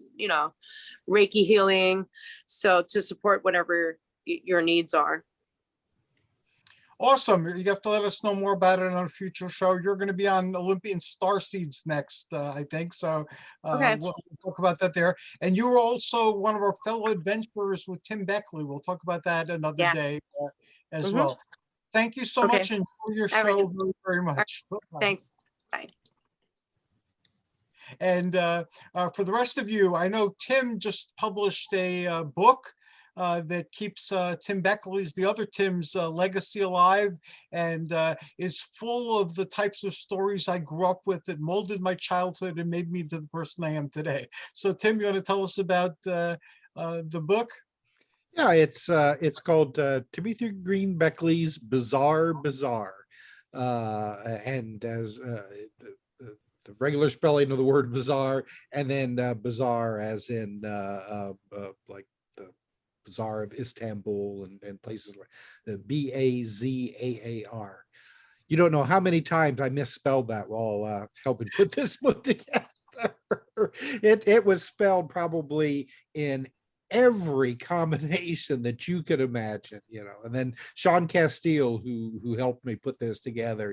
F: Reiki healing. So to support whatever your needs are.
B: Awesome. You have to let us know more about it on a future show. You're going to be on Olympian Starseeds next, I think. So
F: Okay.
B: we'll talk about that there. And you were also one of our fellow adventurers with Tim Beckley. We'll talk about that another
F: Yes.
B: day as
F: Mhm.
B: well. Thank you so
F: Okay.
B: much. Enjoy your
F: All right.
B: show very, very much. Bye-bye.
F: Thanks. Bye.
B: And for the rest of you, I know Tim just published a book that keeps Tim Beckley's, the other Tim's legacy alive, and is full of the types of stories I grew up with that molded my childhood and made me into the person I am today. So Tim, you want to tell us about the book?
D: Yeah, it's called Timothy Green Beckley's Bizarre Bazaar, and as the regular spelling of the word bizarre, and then bazaar as in like the Bazaar of Istanbul and places like the Bazaar. You don't know how many times I misspelled that while helping put this book together. It was spelled probably in every combination that you could imagine, and then Sean Castile, who helped me put this together,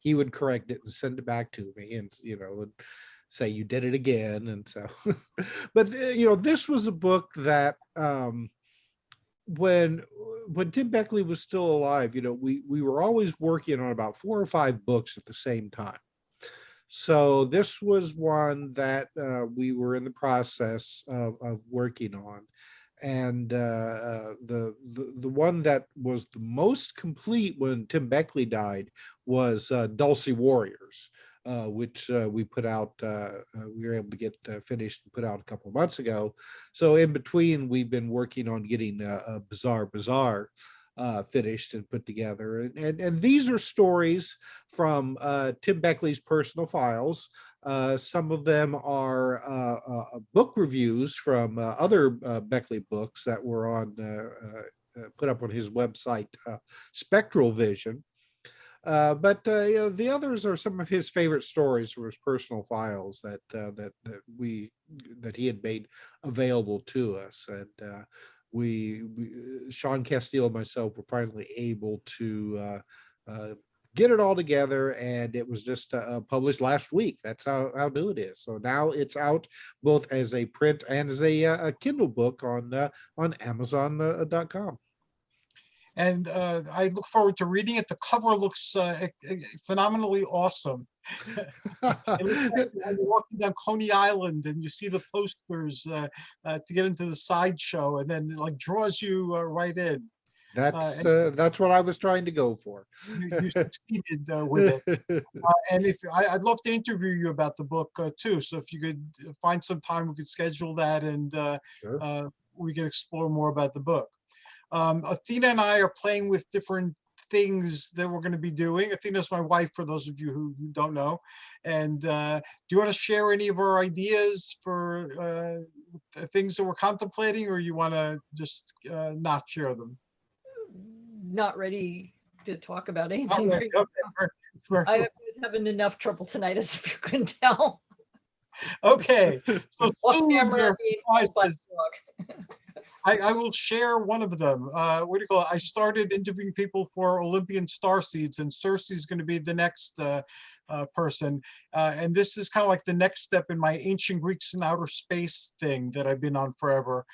D: he would correct it and send it back to me, and and say you did it again. And so but this was a book that when Tim Beckley was still alive, we were always working on about 4 or 5 books at the same time. So this was one that we were in the process of working on, and the one that was the most complete when Tim Beckley died was Dulcie Warriors, which we put out. We were able to get finished and put out a couple of months ago. So in between, we've been working on getting a Bizarre Bazaar finished and put together, and these are stories from Tim Beckley's personal files. Some of them are book reviews from other Beckley books that were on put up on his website, Spectral Vision. But the others are some of his favorite stories from his personal files that he had made available to us. And we Sean Castile and myself were finally able to get it all together, and it was just published last week. That's how new it is. So now it's out both as a print and as a Kindle book on Amazon.com.
B: And I look forward to reading it. The cover looks phenomenally awesome. It looks like you're walking down Coney Island and you see the posters to get into the sideshow, and then it like draws you right in.
D: That's what I was trying to go for.
B: You succeeded with it. And if I'd love to interview you about the book too. So if you could find some time, we could schedule that, and
D: Sure.
B: we could explore more about the book. Athena and I are playing with different things that we're going to be doing. Athena's my wife, for those of you who don't know. And do you want to share any of our ideas for things that we're contemplating, or you want to just not share them?
C: Not ready to talk about
B: Not
C: anything.
B: ready. Okay.
C: I was having enough trouble tonight, as if you can tell.
B: Okay. So
C: Off
B: two of
C: camera
B: your
C: being pulled by the
B: surprises.
C: dog.
B: I will share one of them. What do you call it? I started interviewing people for Olympian starseeds, and Cersei is going to be the next person. And this is kind of like the next step in my ancient Greeks in outer space thing that I've been on forever.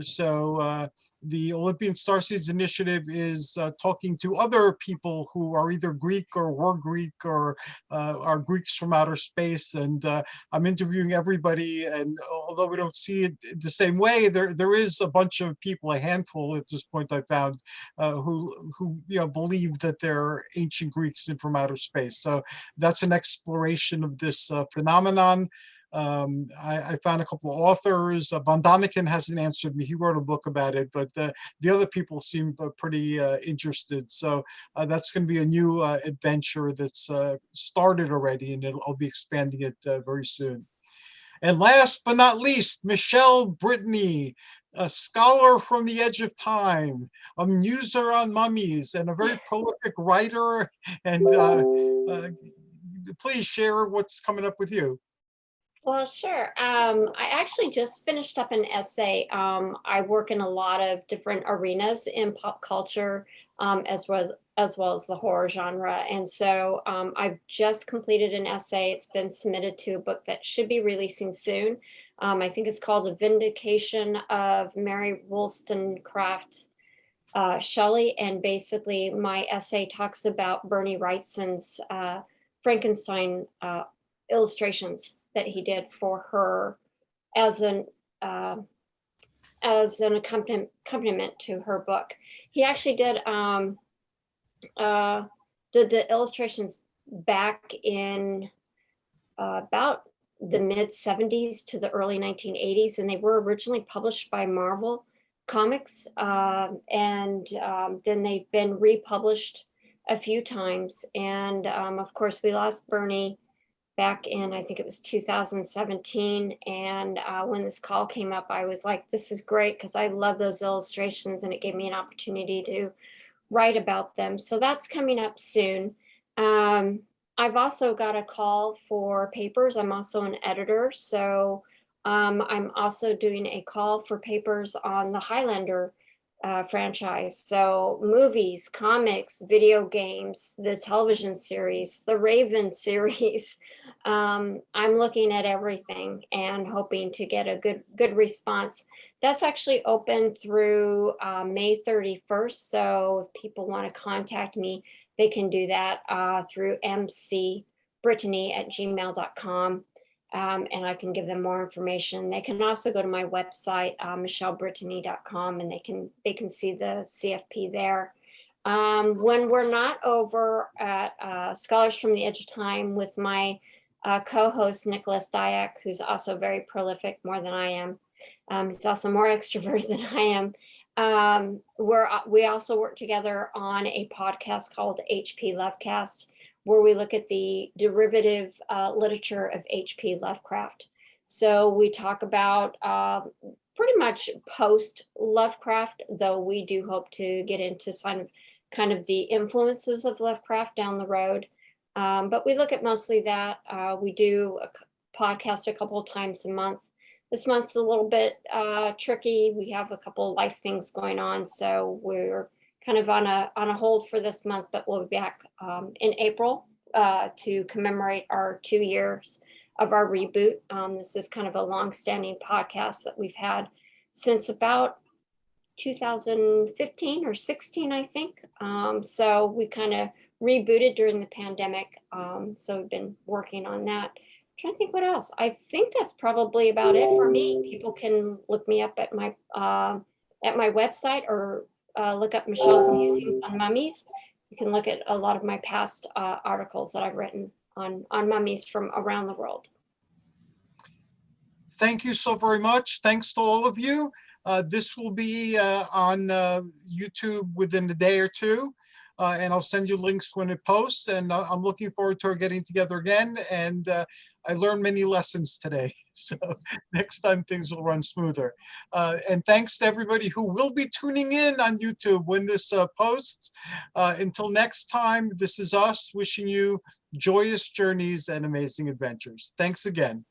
B: So the Olympian Starseeds Initiative is talking to other people who are either Greek or were Greek or are Greeks from outer space. And I'm interviewing everybody. And although we don't see it the same way, there is a bunch of people, a handful at this point I found, who believe that they're ancient Greeks from outer space. So that's an exploration of this phenomenon. I found a couple of authors. Von Daniken hasn't answered me. He wrote a book about it, but the other people seem pretty interested. So that's going to be a new adventure that's started already, and I'll be expanding it very soon. And last but not least, Michelle Brittany, a scholar from the edge of time, a muser on mummies, and a very prolific writer. And please share what's coming up with you.
E: Well, sure. I actually just finished up an essay. I work in a lot of different arenas in pop culture, as well as the horror genre. And so I've just completed an essay. It's been submitted to a book that should be releasing soon. I think it's called A Vindication of Mary Wollstonecraft Shelley. And basically my essay talks about Bernie Wrightson's Frankenstein illustrations that he did for her as an accompaniment to her book. He actually did the illustrations back in about the mid 70s to the early 1980s, and they were originally published by Marvel Comics, and then they've been republished a few times. And of course, we lost Bernie back in, I think it was 2017. And when this call came up, I was like, this is great, because I love those illustrations, and it gave me an opportunity to write about them. So that's coming up soon. I've also got a call for papers. I'm also an editor. So I'm also doing a call for papers on the Highlander franchise. So movies, comics, video games, the television series, the Raven series. I'm looking at everything and hoping to get a good response. That's actually open through May 31st. So if people want to contact me, they can do that through mcbrittany@gmail.com. And I can give them more information. They can also go to my website, michellebrittany.com, and they can see the CFP there. When we're not over at Scholars from the Edge of Time with my co-host Nicholas Dyack, who's also very prolific, more than I am. He's also more extroverted than I am. We also work together on a podcast called HP Lovecast, where we look at the derivative literature of H.P. Lovecraft. So we talk about pretty much post Lovecraft, though we do hope to get into kind of the influences of Lovecraft down the road. But we look at mostly that. We do a podcast a couple of times a month. This month's a little bit tricky. We have a couple of life things going on, so we're kind of on a hold for this month, but we'll be back in April to commemorate our 2 years of our reboot. This is kind of a long-standing podcast that we've had since about 2015 or 16, I think. So we kind of rebooted during the pandemic. So we've been working on that. I'm trying to think what else. I think that's probably about it for me. People can look me up at my website or look up Michelle's Musings on Mummies. You can look at a lot of my past articles that I've written on mummies from around the world.
B: Thank you so very much. Thanks to all of you. This will be on YouTube within a day or two, and I'll send you links when it posts. And I'm looking forward to our getting together again. And I learned many lessons today, so next time things will run smoother. And thanks to everybody who will be tuning in on YouTube when this posts. Until next time, this is us wishing you joyous journeys and amazing adventures. Thanks again.